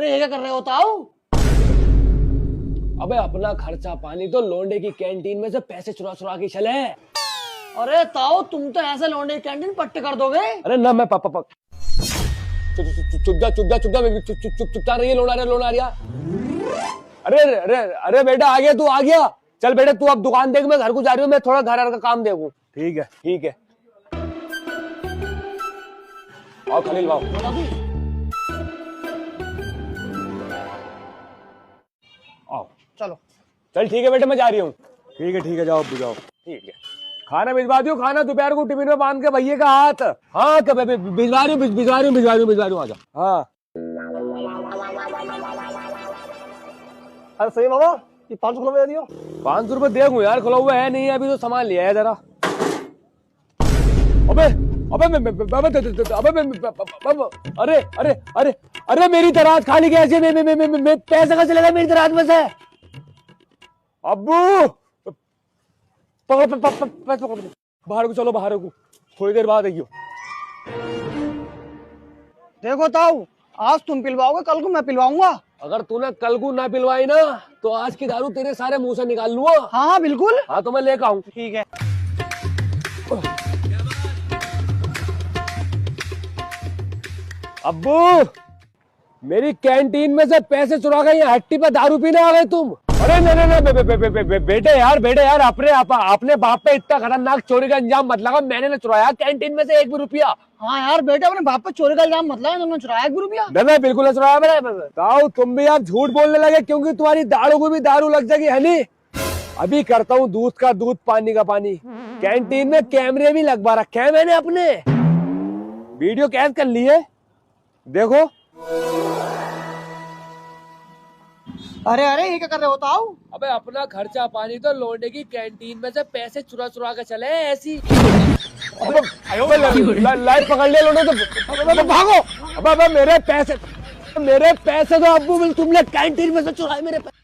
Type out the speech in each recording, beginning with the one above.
अरे ये क्या कर रहे हो ताऊ? अबे अपना खर्चा पानी तो लौंडे की कैंटीन में से पैसे चुरा चुरा के चले। अरे ताऊ तुम तो ऐसे लौंडे की कैंटीन पट्टे कर दोगे। अरे ना मैं पापा चुपता रही है लोन आ रहा। अरे अरे अरे बेटा आ गया, तू आ गया। चल बेटा तू अब दुकान देख, मैं घर को जा रही हूँ, मैं थोड़ा घर का काम देखूं। ठीक है ठीक है। आओ खलील भाव। आओ चलो चल ठीक है बेटा, मैं जा रही हूँ। ठीक है जाओ अब जाओ। ठीक है खाना भिजवा दियो, खाना दोपहर को टिफिन में बांध के भैया का हाथ। हाँ कब भिजवा रही हूँ आजा। हाँ अरे सही बाबा, ये 500 रुपए दे दियो। 500 रुपए देखूं यार, खुला हुआ है नहीं है अभी तो, सामान लिया है जरा। अबे अरे अरे अरे अरे मेरी दराज खाली कैसे, मैं पैसा कहाँ चलेगा मेरी दराज में से? अब्बू पकड़ बाहर को चलो, बाहर को थोड़ी देर बाद आइयो। देखो ताऊ, आज तुम पिलवाओगे, कल को मैं पिलवाऊंगा। अगर तूने कल को ना पिलवाई ना तो आज की दारू तेरे सारे मुंह से निकाल लूंगा। हाँ बिल्कुल। हाँ तो मैं लेकर आऊं। ठीक है। अब्बू मेरी कैंटीन में से पैसे चुरा गए, हट्टी पे दारू पीने आ गए तुम। अरे नहीं बेटे यार अपने बाप पे इतना खतरनाक चोरी का अंजाम मत लगा। मैंने ना चुराया कैंटीन में से एक भी रुपया। हाँ यार बेटे, अपने बाप पे चोरी का इल्जाम मत लगाओ, तुमने चुराया 1 भी रुपया? नहीं बिल्कुल नहीं चुराया मैंने। ताऊ तुम भी आप झूठ बोलने लगे, क्योंकि तुम्हारी दारू को भी दारू लग जाएगी है नी। अभी करता हूँ दूध का दूध, पानी का पानी। कैंटीन में कैमरे भी लगवा रखे हैं मैंने अपने, वीडियो कैद कर ली है, देखो। अरे अरे ये क्या कर रहे हो ताऊ? अबे अपना खर्चा पानी तो लौंडे की कैंटीन में से पैसे चुरा चुरा के चले ऐसी। लाइट पकड़ लिया लौंडे तो भागो। अबे मेरे पैसे तो अब्बू तुमने कैंटीन में से चुराए मेरे पैसे।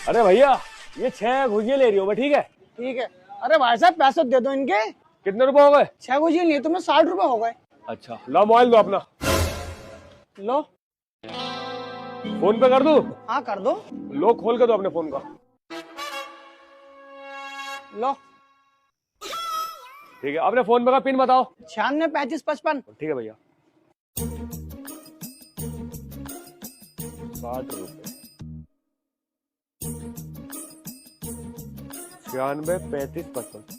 अरे भैया ये 6 गुजिया ले रही हो, ठीक है? ठीक है। अरे भाई साहब पैसे दे दो इनके। कितने रुपए हो गए? 6 गुजिया लिए तुमने, 60 रुपए हो गए। अच्छा लो मोबाइल दो अपना। लो फोन पे कर दूं? हाँ कर दो। लो खोल के दो अपने फोन का। लो ठीक है, अपने फोन पे का पिन बताओ। 96 35 55। ठीक है भैया। 60 रुपए 96 35 55।